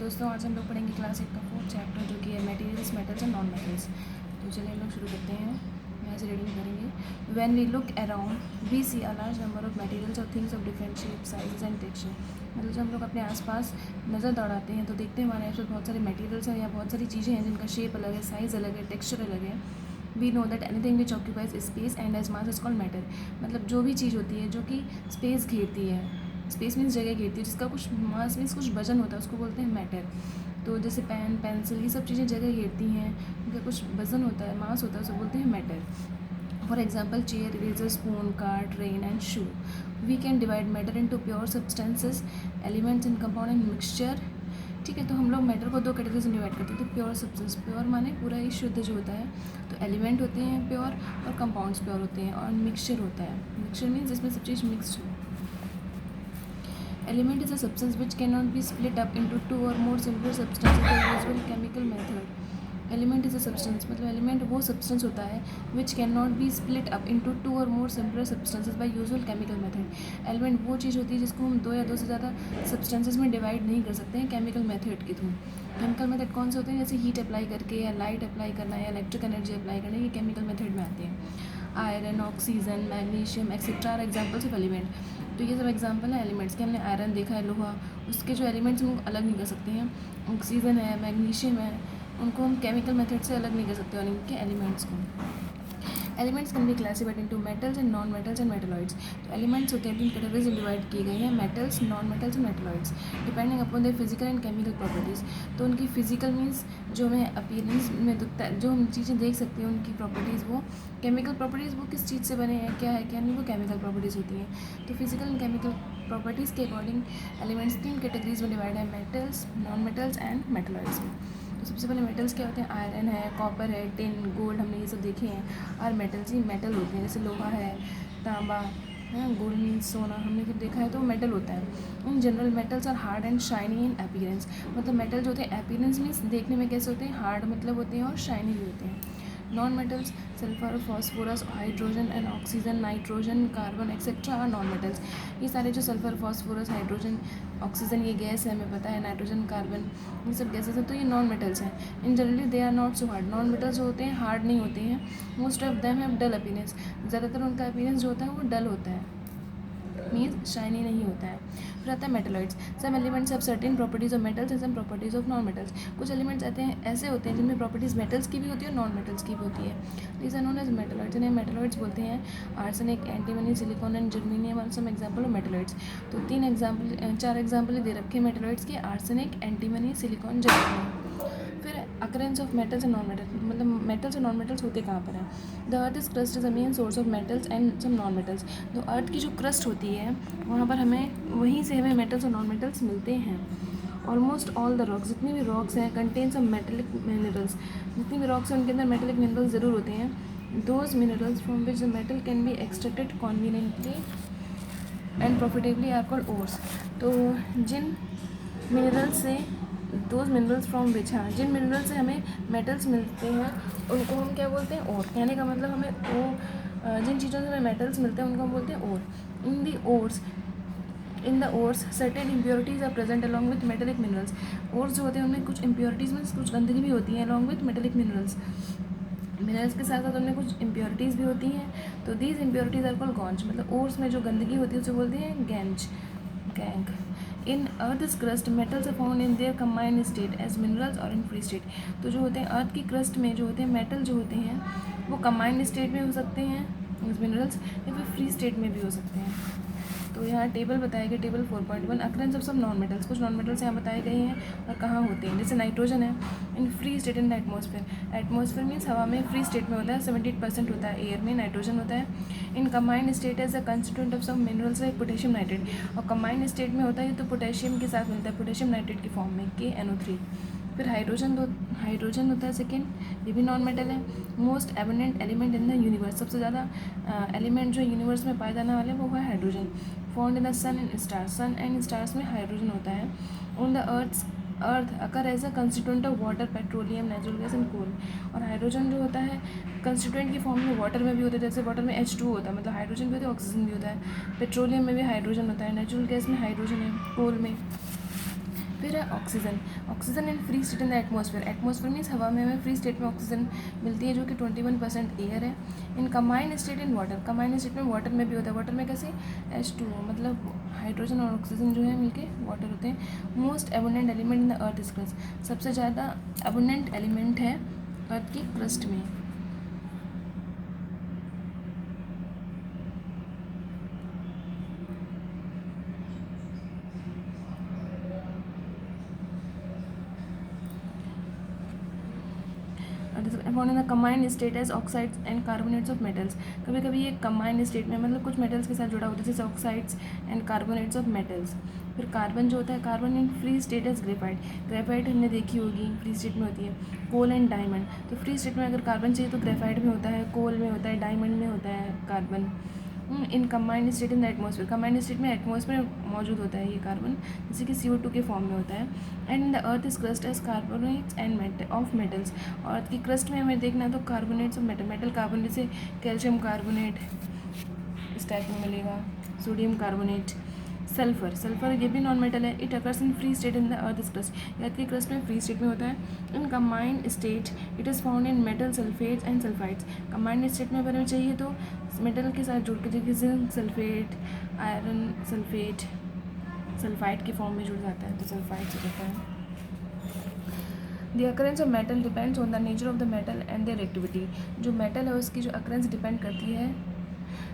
दोस्तों आज हम लोग पढ़ेंगे क्लास 8 का फोर्थ चैप्टर जो कि है materials, metals and non metals. तो चलिए हम लोग शुरू करते हैं। यहाँ से रीडिंग करेंगे। When we look around we see a large number of materials और things of different shape, sizes and texture. मतलब जब हम लोग अपने आसपास नज़र दौड़ाते हैं तो देखते हैं हमारे आसपास बहुत सारे मटेरियल्स हैं या बहुत सारी चीज़ें हैं जिनका शेप अलग है, साइज़ अलग है, टेक्सचर अलग है। We know that anything which occupies space and has mass is called matter. मतलब जो भी चीज़ होती है जो कि स्पेस घेरती है, स्पेस मीन्स जगह घेरती है, जिसका कुछ मास मीन्स कुछ वजन होता है, उसको बोलते हैं मैटर। तो जैसे पेन, पेंसिल, ये सब चीज़ें जगह घेरती हैं, उनका कुछ वजन होता है, मास होता है, उसको बोलते हैं matter. For example chair, eraser, spoon, car, train and shoe. We can divide matter into pure substances, elements and compound and mixture. ठीक है, तो हम लोग मैटर को दो कैटेगरीज में डिवाइड करते हैं। तो प्योर सब्सटेंस, प्योर माने पूरा ही शुद्ध जो होता है, तो एलिमेंट होते हैं प्योर और कंपाउंड्स प्योर होते हैं, और मिक्सचर होता है। मिक्सचर मीन्स जिसमें सब चीज़ मिक्सड हो। Element is a substance which cannot be split up into two or more simpler substances by usual chemical method. Element is a substance, मतलब एलिमेंट वो सब्सटेंस होता है which cannot be split up into two or more simpler substances by usual chemical method. Element वो चीज़ होती है जिसको हम दो या दो से ज़्यादा सब्सटेंसेस में डिवाइड नहीं कर सकते हैं केमिकल मेथड के थ्रू। केमिकल मेथड कौन से होते हैं? जैसे हीट अप्लाई करके या लाइट अप्लाई करना या इलेक्ट्रिक एनर्जी अप्लाई करना, ये केमिकल मेथड में आते हैं। Iron, oxygen, magnesium etcetera are examples of element. तो ये सब एग्जाम्पल है एलिमेंट्स के। हमने आयरन देखा है, लोहा, उसके जो एलिमेंट्स हम अलग नहीं कर सकते हैं। ऑक्सीजन है, मैग्नीशियम है, उनको हम केमिकल मेथड से अलग नहीं कर सकते और इनके एलिमेंट्स को। Elements can be classified into metals and non metals and metalloids. तो एलिमेंट्स होते हैं, तीन कैटेगरीज में डिवाइड किए गए हैं, metals, non metals and metalloids, depending upon their physical and chemical properties. तो उनकी फिजिकल मीन्स जो हमें अपीयरेंस में दिखता है, जो हम चीज़ें देख सकते हैं उनकी प्रॉपर्टीज़, वो केमिकल प्रॉपर्टीज़ वो किस चीज़ से बने हैं, क्या है क्या नहीं, वो केमिकल प्रॉपर्टीज़ होती हैं। तो फिजिकल एंड केमिकल प्रॉपर्टीज़ के अकॉर्डिंग एलिमेंट्स तीन कैटेगरीज में डिवाइड है, metals, non metals and metalloids में। तो सबसे पहले मेटल्स क्या होते हैं? आयरन है, कॉपर है, टिन, गोल्ड, हमने ये सब देखे हैं। और मेटल्स ही मेटल होते हैं, जैसे लोहा है, तांबा है, गोल्ड मीन्स सोना, हमने जब देखा है तो मेटल होता है। In general metals are hard and shiny in appearance. मतलब मेटल जो होते हैं अपीयरेंस मीन्स देखने में कैसे होते हैं? हार्ड मतलब होते हैं और शाइनी भी होते हैं। Non metals sulphur, phosphorus, hydrogen and oxygen, nitrogen, carbon etcetera are non metals. ये सारे जो सल्फर, फॉस्फोरस, हाइड्रोजन, ऑक्सीजन ये गैस है, हमें पता है, नाइट्रोजन, कार्बन, ये सब गैसेस हैं, तो ये नॉन मेटल्स हैं। In generally they are not so hard. Non metals जो होते हैं हार्ड नहीं होते हैं। Most of them have dull appearance. ज़्यादातर उनका अपीयरेंस जो होता है वो डल होता है, मीन्स शाइनी नहीं होता है। फिर आता है metalloids. Some elements have certain properties of metals and some properties of non metals. कुछ एलिमेंट्स आते हैं ऐसे होते हैं जिनमें प्रॉपर्टीज मेटल्स की भी होती है और नॉन मेटल्स की भी होती है। These are known as metalloids, इन्हें मेटलॉइड्स बोलते हैं। Arsenic, antimony, silicon and germanium are some example of metalloids. तो चार एग्जाम्पल दे रखे हैं मेटलॉइड्स के, आर्सेनिक, एंटीमनी, सिलिकॉन, जर्मेनियम। फिर occurrence of metals and non metals, मतलब मेटल्स और नॉन मेटल्स होते कहाँ पर हैं? The earth is crust is a main source of metals and some non metals. तो अर्थ की जो क्रस्ट होती है वहाँ पर वहीं से हमें मेटल्स और नॉन मेटल्स मिलते हैं। ऑलमोस्ट ऑल द रॉक्स, जितनी भी रॉक्स हैं, कंटेन सम मेटेलिक मिनरल्स। जितनी भी रॉक्स हैं उनके अंदर मेटेलिक मिनरल्स ज़रूर होते हैं। Those minerals from which the metal can be extracted conveniently and profitably are called ores. तो जिन मिनरल्स से दोज मिनरल्स फ्रॉम विच, हाँ, जिन मिनरल से हमें मेटल्स मिलते हैं उनको हम क्या बोलते हैं? ओर। कहने का मतलब हमें जिन चीज़ों से हमें मेटल्स मिलते हैं उनको हम बोलते हैं ore. In the ores certain impurities are present along with metallic minerals. Ores जो होते हैं उनमें कुछ इम्प्योरिटीज़ में कुछ गंदगी भी होती है along with metallic minerals. Minerals के साथ साथ उनमें कुछ इम्प्योरिटीज़ भी होती हैं। तो these impurities are called gangue. मतलब ओर्स में जो गंदगी होती है उसे बोलते हैं gangue. In earth crust metals are found in their combined state as minerals और इन फ्री स्टेट। तो जो होते हैं अर्थ की क्रस्ट में जो होते हैं मेटल जो होते हैं वो कंबाइंड स्टेट में हो सकते हैं मिनरल्स, या फिर फ्री स्टेट में भी हो सकते हैं। तो यहाँ टेबल बताया गया, टेबल 4.1, अकरेंस ऑफ सब नॉन मेटल्स। कुछ नॉन मेटल्स यहाँ बताए गए हैं और कहाँ होते हैं। जैसे नाइट्रोजन है in free state in atmosphere. Atmosphere means हवा में फ्री स्टेट में होता है, 78% होता है। एयर में नाइट्रोजन होता है। In combined state as a constituent of some minerals like potassium nitrate. और कंबाइंड स्टेट में होता है तो पोटेशियम के साथ मिलता है, पोटेशियम नाइट्रेट की फॉर्म में, KNO3। फिर हाइड्रोजन होता है सेकेंड, ये भी नॉन मेटल है। Most abundant element in the universe, सबसे ज़्यादा एलिमेंट जो यूनिवर्स में पाए जाने वाले वो है hydrogen. Found in the sun and stars, sun and stars में हाइड्रोजन होता है। On the earth occur as a constituent of water, petroleum, natural gas and coal. और हाइड्रोजन जो होता है कंस्टिट्यूएंट की फॉर्म में वाटर में भी होता है, जैसे वाटर में H2 होता है, मतलब हाइड्रोजन भी होता है, ऑक्सीजन भी होता है। पेट्रोलियम में भी हाइड्रोजन होता है, नेचुरल गैस में हाइड्रोजन है, कोल में फिर है oxygen. Oxygen in free state in the atmosphere. Atmosphere means हवा में हमें फ्री स्टेट में ऑक्सीजन मिलती है जो कि 21% एयर है। In combined state in water. Combined state में वाटर में भी होता है। वाटर में कैसे H2O, मतलब हाइड्रोजन और ऑक्सीजन जो है मिलके वाटर होते हैं। Most abundant element in the earth is crust. सबसे ज़्यादा एबुंडेंट एलिमेंट है अर्थ की क्रस्ट में। Found in the combined state as oxides and carbonates of metals. कभी कभी ये कंबाइंड स्टेट में मतलब कुछ मेटल्स के साथ जुड़ा होता है, जैसे oxides and carbonates of metals. फिर कार्बन जो होता है, carbon in free state as graphite. Graphite हमने देखी होगी, फ्री स्टेट में होती है। Coal and diamond. तो फ्री स्टेट में अगर कार्बन चाहिए तो ग्रेफाइट में होता है, कोल में होता है, डायमंड में होता है carbon. In combined state in the atmosphere. Combined state में एटमॉस्फेयर मौजूद होता है ये कार्बन, जैसे कि CO2 के फॉर्म में होता है। And in the earth is crust as carbonates and of metals. और अर्थ की क्रस्ट में हमें देखना है तो carbonates of metal, metal carbon, जैसे कैल्शियम कार्बोनेट इस टाइप में मिलेगा, सोडियम कार्बोनेट। सल्फर, सल्फर ये भी नॉन मेटल है। It occurs in free state in the earth crust. Earth की क्रस्ट में फ्री स्टेट में होता है। In combined state it is found in metal sulphates and sulphides. Combined state में अगर हमें चाहिए तो मेटल के साथ जुड़ के, जैसे zinc sulphate, iron sulphate sulphide के फॉर्म में जुड़ जाता है तो सल्फाइड से होता है। The occurrence of metal depends on the nature of the metal and their activity. जो मेटल है उसकी जो अकरेंस डिपेंड करती है,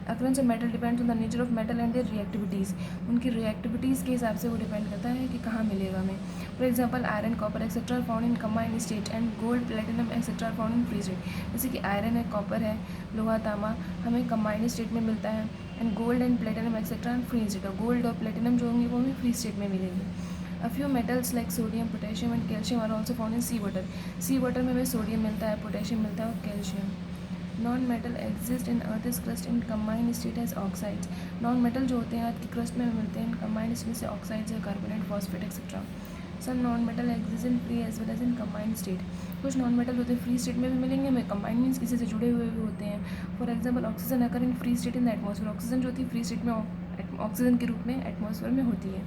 occurrence of metal depends on the nature of metal and their reactivities. उनकी रिएक्टिविटीज़ के हिसाब से वो डिपेंड करता है कि कहाँ मिलेगा हमें। For example iron, copper etcetera found in combined state and gold, platinum etcetera found in free state. जैसे कि आयरन है, कॉपर है, लोहा, तांबा हमें कंबाइंड स्टेट में मिलता है। And gold and platinum etcetera free state. और गोल्ड और प्लेटिनम जो होंगे वो हमें फ्री स्टेट में मिलेंगे। A few metals like sodium, potassium and calcium are also found in sea water. Sea water में हमें सोडियम मिलता है, पोटेशियम मिलता है और calcium. Non metal exist in earth is crust in combined state as oxides. Non metal जो होते हैं अर्थ की क्रस्ट में मिलते हैं कंबाइंड स्टेट से ऑक्साइड्स है, carbonate, phosphate etcetera. Some non metal exist in free as well as in combined state. कुछ नॉन मेटल होते हैं फ्री स्टेट में भी मिलेंगे हमें, कंबाइंड मीन्स किसी से जुड़े हुए भी होते हैं। फॉर एग्जाम्पल ऑक्सीजन अगर in free state in the atmosphere. Oxygen जो होती है फ्री स्टेट में ऑक्सीजन के रूप में एटमॉस्फेयर में होती है।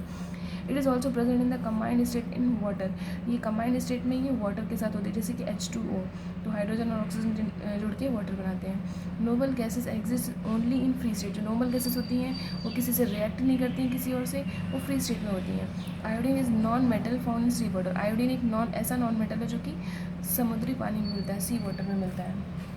It is also present in the combined state in water. ये कंबाइंड स्टेट में ये वाटर के साथ होती है, जैसे कि H2O। तो हाइड्रोजन और ऑक्सीजन जुड़ के वाटर बनाते हैं। Noble gases exist only in free state. जो नोबल गैसेज होती हैं वो किसी से रिएक्ट नहीं करती हैं किसी और से, वो फ्री स्टेट में होती हैं। Iodine is non metal found in sea water. Iodine एक ऐसा नॉन मेटल है जो कि समुद्री पानी में मिलता है, सी वाटर में मिलता है।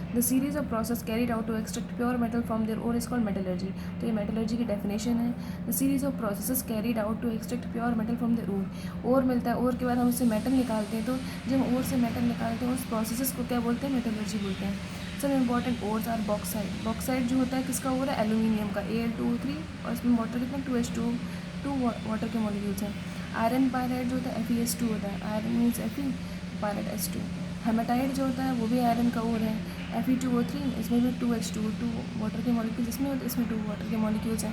The series of process carried out to extract pure metal from their ore is called metallurgy. तो ये मेटलर्जी की डेफिनेशन है। The series of process carried out to extract pure metal from their ore मिलता है, ओर के बाद हम उससे मेटल निकालते हैं। तो जब ओर से मेटल निकालते हैं उस प्रोसेस को क्या बोलते हैं, मेटलर्जी बोलते हैं। सब important ores are bauxite. Bauxite जो होता है किसका ओर है, एल्यूमिनियम का, Al2O3, और इसमें वाटर कितना 2H2, 2 वाटर के मॉलिक्यूल्स हैं। आयरन पायराइड जो होता है FeS2 होता है, iron means Fe, pyrite H2। Haematite जो होता है वो भी आयरन का ओर है, Fe2O3, इसमें भी 2H2, 2 वाटर के मॉलिक्यूल्स इसमें होते हैं, इसमें 2 वाटर के मॉलिक्यूल्स हैं।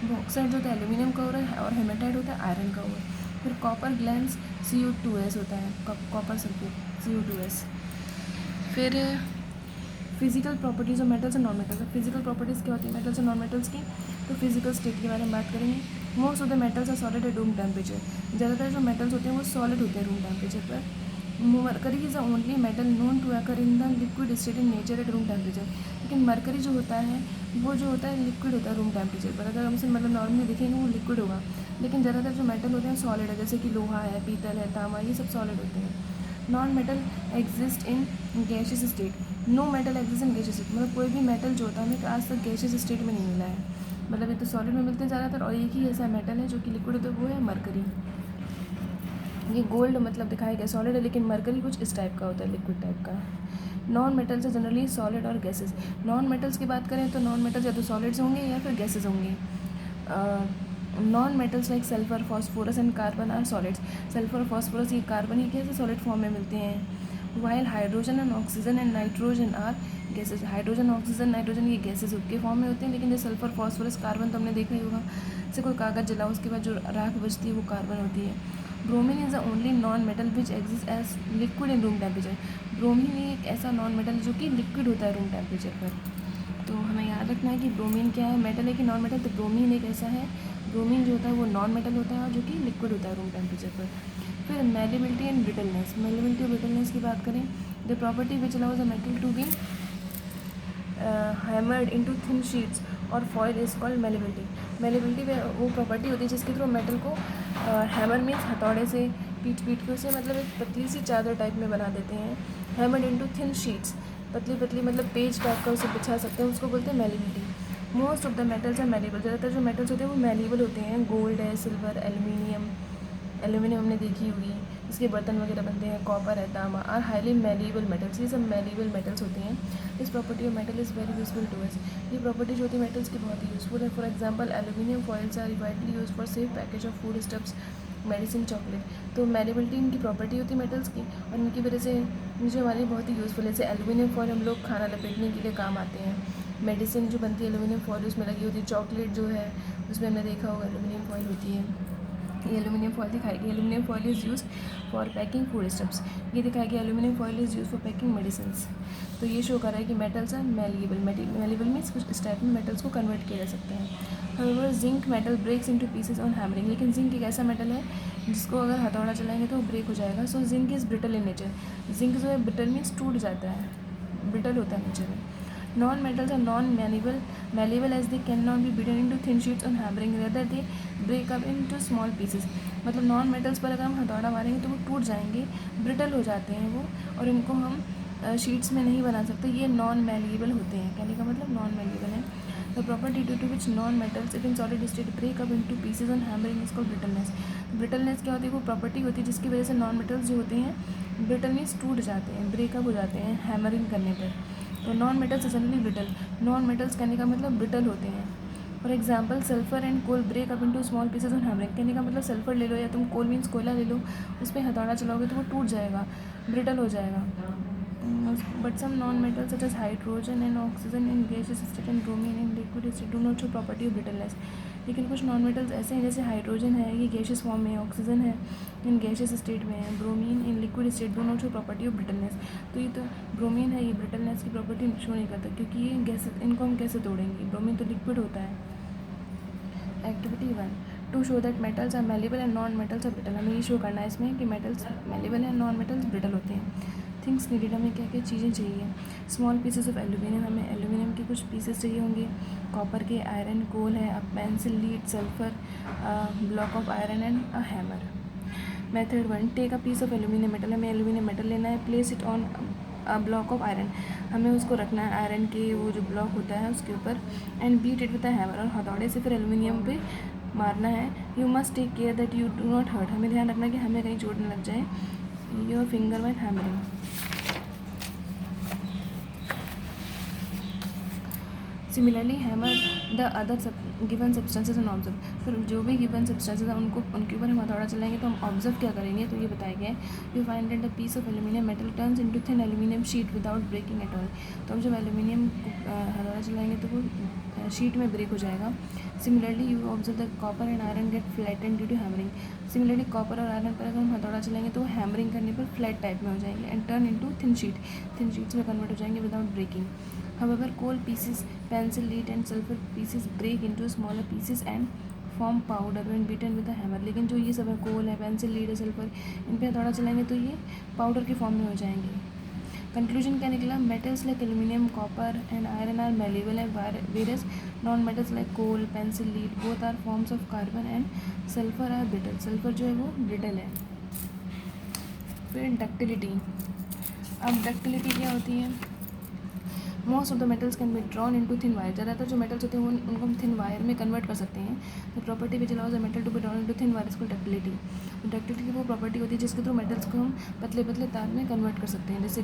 बॉक्साइट जो होता है एल्यूमिनियम का ओर है और हेमाटाइट होता है आयरन का ओर। फिर कॉपर ग्लैंड्स CO2S होता है, कॉपर सल्फेट CO2S। फिर physical properties of metals and non metals. Physical properties क्या होती है मेटल्स और नॉन मेटल्स की, तो फिजिकल स्टेट के बारे में बात करेंगे। Most of the metals are solid at room temperature. ज़्यादातर जो मेटल्स होते हैं वो सॉलिड होते हैं रूम टेम्परेचर पर। Mercury is the only metal known to occur in the liquid state in nature at room temperature. लेकिन मरकरी जो होता है वो जो होता है लिक्विड होता है रूम टेम्परेचर पर। अगर हम इसे मतलब नॉर्मली देखेंगे वो लिक्विड होगा, लेकिन ज़्यादातर जो मेटल होते हैं सॉलिड है, जैसे कि लोहा है, पीतल है, तांबा, ये सब सॉलिड होते हैं। Non metal exist in gaseous state. No metal exist in gaseous state. मतलब कोई भी मेटल जो होता है हमें आज तक गैशियस स्टेट में नहीं मिला है। मतलब ये तो सॉलिड में मिलते हैं ज़्यादातर, और एक ही ऐसा मेटल है जो कि लिक्विड होता है, वो है मरकरी। ये गोल्ड मतलब दिखाया गया सॉलिड है, लेकिन मरकरी कुछ इस टाइप का होता है, लिक्विड टाइप का। नॉन मेटल्स है जनरली सॉलिड और गैसेस। नॉन मेटल्स की बात करें तो नॉन मेटल्स या तो सॉलिड्स होंगे या फिर गैसेस होंगे। Non metals like sulphur, phosphorus and carbon are solids. Sulphur और फॉस्फोरस ये कार्बन ही कैसे सॉलिड फॉर्म में मिलते हैं। While hydrogen and oxygen and nitrogen are gases. Hydrogen, oxygen, nitrogen ये गैसेज के फॉर्म में होते हैं, लेकिन जो सल्फर, फॉस्फोरस, कार्बन तो हमने देखा ही होगा। जैसे कोई कागज़ जलाओ उसके बाद जो राख बचती है वो कार्बन होती है। Bromine is the only non metal which exist as liquid in room temperature. Bromine एक ऐसा नॉन मेटल जो कि लिक्विड होता है रूम टेम्परेचर पर। तो हमें याद रखना है कि ब्रोमीन क्या है, मेटल है कि नॉन मेटल। तो ब्रोमीन एक ऐसा है, ब्रोमीन जो होता है वो नॉन मेटल होता है और जो कि लिक्विड होता है रूम टेम्परेचर पर। फिर मेलेबिलिटी एंड ब्रिटलनेस। मेलेबिलिटी और ब्रिटलनेस की बात करें, the property which allows a metal to be hammered into thin sheets और foil is called malleability. Malleability वो प्रॉपर्टी होती है जिसके थ्रू मेटल को हैमर मीन्स हथौड़े से पीट के उसे मतलब एक पतली सी चादर टाइप में बना देते हैं। हैमर्ड इनटू थिन शीट्स, पतली पतली मतलब पेज टाइप का उसे बिछा सकते हैं, उसको बोलते हैं malleability. Most of the metals are malleable. ज़्यादातर जो मेटल्स होते हैं वो मेलेबल होते हैं। गोल्ड है, सिल्वर, एल्यूमिनियम हमने देखी होगी, इसके बर्तन वगैरह बनते हैं। कॉपर है, तांबा आर हाईली मेलेबल मेटल्स। ये सब मेलेबल मेटल्स होते हैं। This property of metal is very useful to us. ये प्रॉपर्टी जो होती है मेटल्स की बहुत ही यूजफुल है। For example aluminium foils are widely use for safe package of food stuffs, medicine, chocolate. तो मेलेबिलिटी इनकी प्रॉपर्टी होती है मेटल्स की और इनकी वजह से मुझे हमारे बहुत ही यूज़फुल है। जैसे एल्यूमिनियम फॉइल हम लोग खाना लपेटने के लिए काम आते हैं। मेडिसिन जो बनती है एल्यूमिनियम फॉइल उसमें लगी होती है। चॉकलेट जो है उसमें हमने देखा होगा एल्यूमिनियम फॉइल होती है। ये एल्यूमिनियम फॉइल दिखाएगी। Aluminium foil is use for packing food stuffs. ये दिखाएगी aluminium foil is use for packing medicine. तो ये शो कर रहा है कि metals are malleable. Malleable means कुछ इस टाइप में मेटल्स को कन्वर्ट किया जा सकता है। However, zinc metal breaks into pieces on hammering. लेकिन जिंक एक ऐसा मेटल है जिसको अगर हथौड़ा चलाएंगे तो वो ब्रेक हो जाएगा। So zinc is brittle in nature. Zinc जो है ब्रिटल मीन्स टूट जाता है, ब्रिटल होता है नेचर में। Non metals are non malleable as they can not be beaten into thin sheets on hammering, rather they break up into small pieces. मतलब non metals पर अगर हम हथौड़ा मारेंगे तो वो टूट जाएंगे, ब्रिटल हो जाते हैं वो, और इनको हम शीट्स में नहीं बना सकते। ये नॉन मेलेबल होते हैं। कहने का मतलब नॉन मेलेबल है। The property due to which non metals if in solid state break up into pieces on hammering is called brittleness. Brittleness क्या होती है? वो प्रॉपर्टी होती है जिसकी वजह से नॉन मेटल्स जो होते हैं ब्रिटल मीन्स टूट जाते हैं, ब्रेकअप हो जाते हैं हैमरिंग करने पर। तो non metals generally brittle. Non metals कहने का मतलब ब्रिटल होते हैं। For example sulphur and coal break up into small pieces on hammering. कहने का मतलब सल्फर ले लो या तुम कोल मीन्स कोयला ले लो, उस पर हथौड़ा चलाओगे तो वो टूट जाएगा, ब्रिटल हो जाएगा। But some non-metals such as hydrogen and oxygen in gaseous state and bromine in liquid state do not show property of brittleness. लेकिन कुछ नॉन मेटल्स ऐसे हैं जैसे हाइड्रोजन है, ये गैशियस फॉर्म में है, ऑक्सीजन है इन गैशियस स्टेट में है, bromine in liquid state do not show property of brittleness. तो ये तो ब्रोमीन है, ये ब्रिटलनेस की प्रॉपर्टी शो नहीं करता क्योंकि ये गैस, इनको हम कैसे तोड़ेंगे? ब्रोमीन तो लिक्विड होता है। Activity 1 to show that metals are malleable and non metals are brittle. हमें ये शो करना है इसमें कि मेटल्स मेलेबल हैं, नॉन मेटल्स ब्रिटल होते हैं। थिंग्स नीडेड, हमें क्या क्या चीज़ें चाहिए? स्मॉल पीसेस ऑफ एल्यूमिनियम, हमें एल्यूमिनियम के कुछ पीसेस चाहिए होंगे। कॉपर के, आयरन, कोल है, a pencil, lead, sulphur, block of iron and a hammer. Method 1 take a piece of aluminium metal. हमें एल्यूमिनियम मेटल लेना है। Place it on a block of iron, हमें उसको रखना है आयरन के वो जो ब्लॉक होता है उसके ऊपर। And beat it with a hammer, और हथौड़े से फिर एल्यूमिनियम पे मारना है। You must take care that you do not hurt, हमें ध्यान रखना है कि हमें कहीं चोट न लग जाए your finger while hammering. Similarly hammer the other given substances and observe. फिर जो भी गिवन सब्सटेंसेज हैं उनके ऊपर हम हथौड़ा चलाएंगे तो हम ऑब्जर्व क्या करेंगे? तो ये बताया गया है you find that the piece of aluminium metal turns into thin aluminium sheet without breaking at all. तो हम जब एल्यूमिनियम हथौड़ा चलाएंगे तो वो शीट में ब्रेक हो जाएगा। Similarly you observe the copper and iron get flattened due to hammering. Similarly copper और आयरन पर अगर हम हथौड़ा चलाएंगे तो वो हैमरिंग करने पर फ्लैट टाइप में हो जाएंगे and turn into thin sheets में कन्वर्ट हो जाएंगे without breaking. However, coal pieces, pencil, lead and sulfur pieces break into smaller pieces and form powder when beaten with a hammer। लेकिन जो ये सब है, कोल है, पेंसिल, लीड है, सल्फर, इन पे हथौड़ा चलाएंगे तो ये पाउडर के फॉर्म में हो जाएंगे। कंक्लूजन क्या निकला? Metals like aluminium, copper and iron are malleable and various non metals like coal, pencil, lead both are forms of carbon and sulphur are brittle. Sulphur जो है वो ब्रिटल है। फिर डक्टिलिटी। अब डक्टिलिटी क्या होती है? Most of the metals can B drawn into thin wire. ज़्यादातर जो मेटल्स होते हैं वो उनको हम थिन वायर में कन्वर्ट कर सकते हैं। The property which allows the metal to be drawn into thin wire इसको डक्टिलिटी। डक्टिलिटी वो प्रॉपर्टी होती है जिसके थ्रू मेटल्स को हम पतले पतले तार में कन्वर्ट कर सकते हैं। जैसे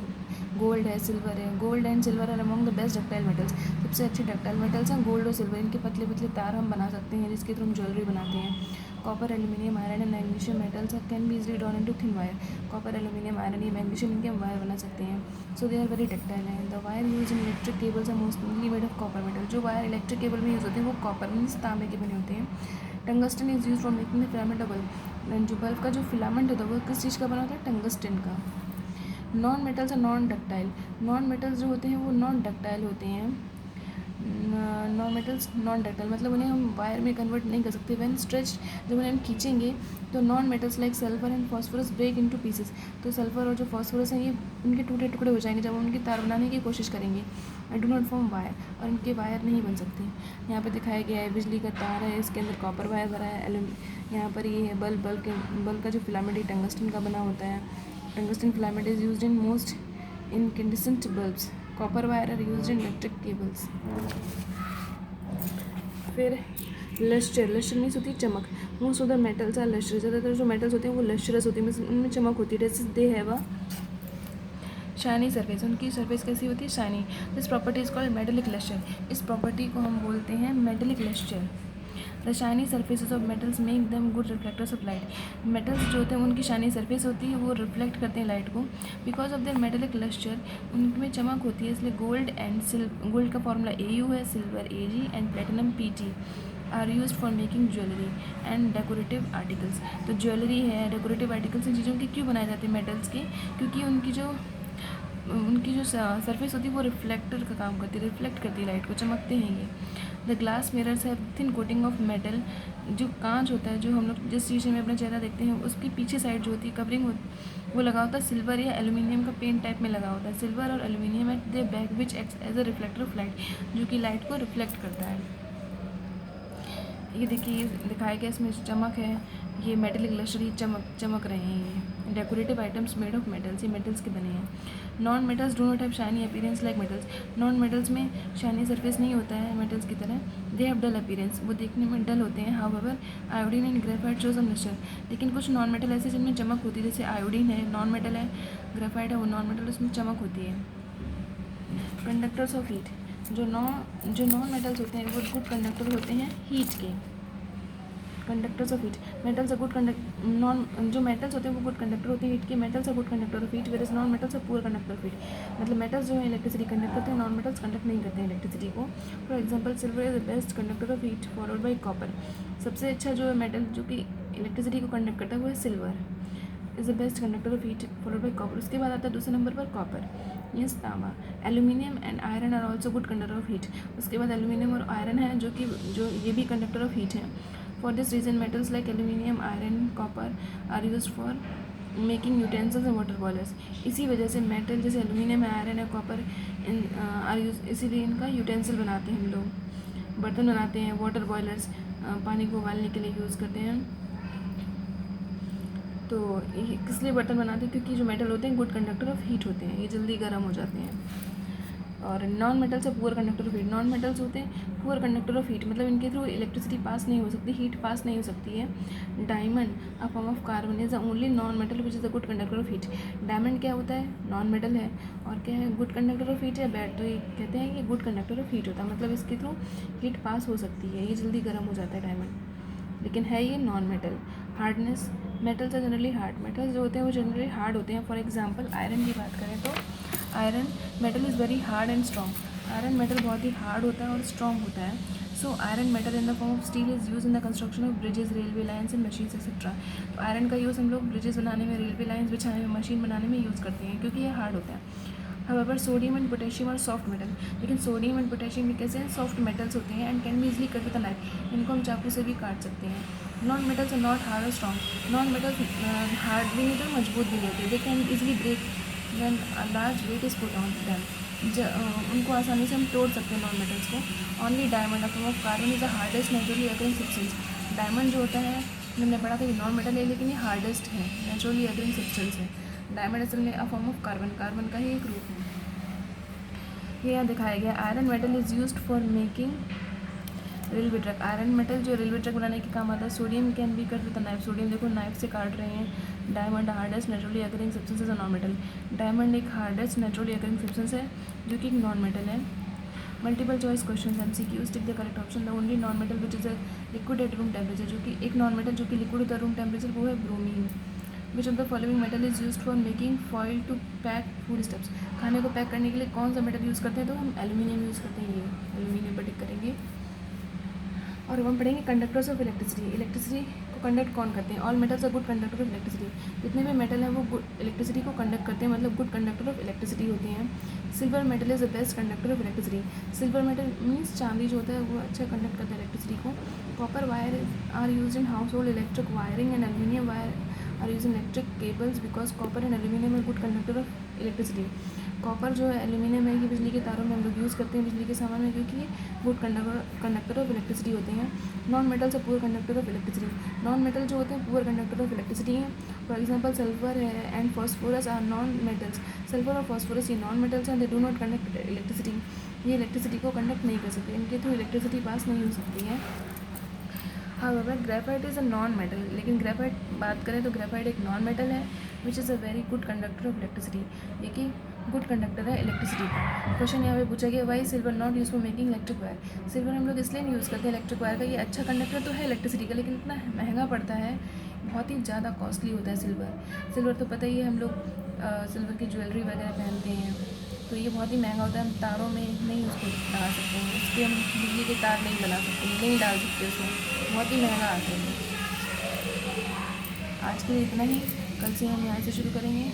गोल्ड है, सिल्वर है। Gold and silver are among the best ductile metals. सबसे अच्छे डक्टाइल मेटल्स हैं गोल्ड और सिल्वर। इनके पतले पतले तार हम बना सकते हैं जिसके थ्रू हम ज्वेलरी बनाते हैं। Copper, aluminium, iron and magnesium metals can be easily drawn into thin wire. Copper, aluminium, iron, ये मैग्नीशियम, इनके हम वायर बना सकते हैं। So they are very ductile हैं। The wire use in electric cables are mostly made of copper metal. जो wire electric cable में use होते हैं वो कॉपर मीन्स तांबे के बने होते हैं। Tungsten is use for making the filament of bulb. जो बल्ब का जो फिलामेंट होता है वो किस चीज़ का बना होता है? टंगस्टन का। नॉन मेटल्स और नॉन डक्टाइल। नॉन मेटल्स जो होते हैं वो नॉन डक्टाइल होते हैं। नॉन मेटल्स नॉन डक्टाइल, मतलब उन्हें हम वायर में कन्वर्ट नहीं कर सकते। व्हेन स्ट्रेच, जब उन्हें हम खींचेंगे तो non metals like sulphur and phosphorus break into pieces, तो सल्फर और जो फॉस्फोरस हैं ये उनके टुकड़े टुकड़े हो जाएंगे जब हम उनकी तार बनाने की कोशिश करेंगे। I do not form wire, और इनके वायर नहीं बन सकते। यहाँ पे दिखाया गया है बिजली का तार है, इसके अंदर कॉपर वायर भरा है। यहाँ पर ये है बल्ब का जो फिलामेंट है टंगस्टन का बना होता है। Tungsten filament is used in most incandescent bulbs. Copper wire are used in electric cables. फिर लस्टर मीन्स होती है चमक। Most of the metals are lustre, ज़्यादातर जो मेटल्स होते हैं वो लस्टरस होते हैं, उनमें चमक होती है। जैसे they have a shiny surface, उनकी सरफेस कैसी होती है? Shiny. This property is called metallic lustre, इस प्रॉपर्टी को हम बोलते हैं metallic lustre. The shiny surfaces of metals make them good reflectors of light, metals जो होते हैं उनकी शाइनी सरफेस होती है वो रिफ्लेक्ट करते हैं लाइट को। Because of their metallic lustre, उनमें चमक होती है, इसलिए गोल्ड का फॉर्मूला AU है, silver AG and platinum PT are use for making jewellery and decorative articles. तो ज्वेलरी है, डेकोरेटिव आर्टिकल्स, इन चीज़ों की क्यों बनाए जाते हैं मेटल्स के? क्योंकि उनकी जो सरफेस होती है वो रिफ्लेक्टर का काम करती है, रिफ्लेक्ट करती है लाइट को, चमकते हैं ये। The glass mirrors have thin coating of metal, जो कांच होता है, जो हम लोग जिस शीशे में अपना चेहरा देखते हैं उसकी पीछे साइड जो होती है कवरिंग वो लगा होता है सिल्वर या एल्यूमिनियम का पेंट टाइप में लगा होता है। सिल्वर और aluminium at the back which acts as a reflector of light, जो कि लाइट को रिफ्लेक्ट करता है। ये देखिए दिखाया गया, इसमें चमक है, ये मेटेलिक लस्टर चमक रहे हैं। ये decorative items made of metals, ये मेटल्स के बने हैं। Non metals do not have shiny appearance like metals, non metals में शाइनी सरफेस नहीं होता है मेटल्स की तरह। दे हैव डल अपीयरेंस, वो देखने में डल होते हैं। However iodine and graphite show some lustre, लेकिन कुछ नॉन मेटल ऐसे जिनमें चमक होती है, जैसे आयोडीन है नॉन मेटल है, ग्रेफाइट है वो नॉन मेटल, उसमें चमक होती है। कंडक्टर्स ऑफ हीट, जो नॉन मेटल्स होते हैं वो गुड कंडक्टर होते हैं हीट के। Conductors of heat, metals are good जो मेटल्स होते हैं वो गुड कंडक्टर होते हैं हीट के। Metals are good conductor of heat, whereas non metals are poor conductor of heat, मतलब मेटल्स जो है इलेक्ट्रिसिटी कंडक्ट करते हैं, नॉन मेटल्स कंडक्ट नहीं करते हैं इलेक्ट्रिसिटी को। For example silver is the best conductor of heat followed by copper, सबसे अच्छा जो है मेटल जो कि इलेक्ट्रिसिटी को कंडक्ट करता है वो है silver, is the best conductor of heat followed by copper. उसके बाद आता है दूसरे नंबर पर कॉपर, मीन्स तांबा। Aluminium and iron are also good conductor of heat, उसके बाद एल्यूमिनियम और आयरन है जो ये भी कंडक्टर ऑफ हीट है। For this reason, metals like aluminium, iron, copper are used for making utensils and water boilers. इसी वजह से मेटल जैसे एल्यूमिनियम है, आयरन है, कॉपर आर यूज, इसीलिए इनका यूटेंसिल बनाते हैं हम लोग, बर्तन बनाते हैं, वाटर बॉयलर्स पानी को उबालने के लिए यूज़ करते हैं। तो ये किस लिए बर्तन बनाते हैं? क्योंकि जो मेटल होते हैं गुड कंडक्टर ऑफ हीट होते हैं, ये जल्दी गर्म हो जाते हैं। और नॉन मेटल्स है poor conductor of heat, non metals होते हैं पुअर कंडक्टर ऑफ हीट, मतलब इनके थ्रू इलेक्ट्रिसिटी पास नहीं हो सकती, हीट पास नहीं हो सकती है। Diamond a form of carbon is the only non metal which is the good conductor of heat. Diamond क्या होता है? नॉन मेटल है, और क्या है? गुड कंडक्टर ऑफ हीट है। बैटरी कहते हैं कि गुड कंडक्टर ऑफ हीट होता है, मतलब इसके थ्रू हीट पास हो सकती है, ये जल्दी गर्म हो जाता है डायमंड, लेकिन है ये non metal. Hardness, metals are generally hard, metals जो होते हैं वो जनरली हार्ड होते हैं। फॉर एग्जाम्पल आयरन की बात करें तो iron metal is very hard and strong, iron metal बहुत ही हार्ड होता है और स्ट्रॉन्ग होता है। So iron metal in the form of steel is use in the construction of bridges, railway lines and machines etcetera. तो iron का use हम लोग ब्रिजेस बनाने में, रेलवे लाइन्स बिछाने में, मशीन बनाने में यूज़ करते हैं, क्योंकि ये हार्ड होता है। हाउएवर सोडियम एंड पोटेशियम और सॉफ्ट मेटल, लेकिन सोडियम एंड पोटेशियम भी कैसे हैं? सॉफ्ट मेटल्स होते हैं and can be easily cut with a knife, इनको हम चाकू से भी काट सकते हैं। Non metals are not hard और स्ट्रॉन्ग, नॉन मेटल्स हार्ड भी नहीं तो मजबूत भी नहीं होते। They can easily break when a large weight is put on them, उनको आसानी से हम तोड़ सकते हैं नॉन मेटल्स को। Only diamond a form of carbon is the hardest naturally occurring substance, diamond जो होता है हमने पढ़ा था कि नॉन मेटल है लेकिन ये हार्डेस्ट है, नेचुरली अकरिंग सब्सटेंस है। डायमंड असल में a form of carbon, carbon का ही एक रूप है। ये यहाँ दिखाया गया। Iron metal is used for making railway track, iron metal जो रेलवे ट्रैक बनाने के काम आता है। Sodium can be cut with knife, sodium देखो नाइफ से काट रहे हैं। Diamond hardest naturally occurring substance is a non metal, diamond एक हार्डेस्ट नेचुरली अकरिंग सब्सटेंस है जो कि एक नॉन मेटल है। Multiple choice question, MCQ, tick the correct option. The only non metal which is a liquid at room temperature, जो कि एक non metal जो कि लिक्विड होता है रूम टेम्परेचर, वो है bromine. Which of the following metal is used for making foil to pack food stuffs, खाने को पैक करने के लिए कौन सा मेटल यूज़ करते हैं? तो हम एल्यूमिनियम यूज़ करते हैं, ये एल्यूमिनियम पर टिक करेंगे। और हम पढ़ेंगे कंडक्टर्स ऑफ इलेक्ट्रिसिटी, इलेक्ट्रिसिटी को कंडक्ट कौन करते हैं? All metals are good conductor of electricity, जितने भी मेटल हैं वो गुड इलेक्ट्रिसिटी को कंडक्ट करते हैं, मतलब गुड कंडक्टर ऑफ इलेक्ट्रिसिटी होते हैं। Silver metal is the best conductor of electricity, silver metal means चांदी जो होता है वो अच्छा कंडक्ट करता है इलेक्ट्रिसिटी को। Copper wire are use in household electric wiring and aluminium wire are use in electric cables because copper and aluminium are good conductor of electricity. Copper जो है एल्यूमिनियम है, ये बिजली के तारों में हम लोग यूज़ करते हैं बिजली के सामान में, क्योंकि ये गुड कंडक्टर ऑफ इलेक्ट्रिसिटी होते हैं। Non metals are poor conductor of electricity, non metal जो होते हैं पुअर कंडक्टर ऑफ इलेक्ट्रिसिटी हैं। फॉर एग्जांपल सल्फर है and phosphorus are non metals, sulphur और फॉस्फोरस ये नॉन मेटल्स हैं, they do not conduct electricity, ये इलेक्ट्रिसिटी को कंडक्ट नहीं कर सकते, इनके थ्रू इलेक्ट्रिसिटी पास नहीं हो सकती है। However graphite is a non metal, लेकिन ग्रेफाइट बात करें तो ग्रेफाइट एक नॉन मेटल है which is a very good conductor of electricity, ये कि गुड कंडक्टर है इलेक्ट्रिसिटी का। क्वेश्चन यहाँ पे पूछा गया why silver not use for making electric wire, silver हम लोग इसलिए नहीं यूज़ करते इलेक्ट्रिक वायर का, ये अच्छा कंडक्टर तो है इलेक्ट्रिसिटी का, लेकिन इतना महंगा पड़ता है, बहुत ही ज़्यादा कॉस्टली होता है सिल्वर। सिल्वर तो पता ही है, हम लोग सिल्वर की ज्वेलरी वगैरह पहनते हैं, तो ये बहुत ही महंगा होता है, हम तारों में नहीं उसको लगा सकते हैं, इसके हम बिजली के तार नहीं बना सकते, नहीं डाल सकते उसमें, बहुत ही महंगा आते हैं। आज के लिए इतना ही, कल से हम यहाँ से शुरू करेंगे।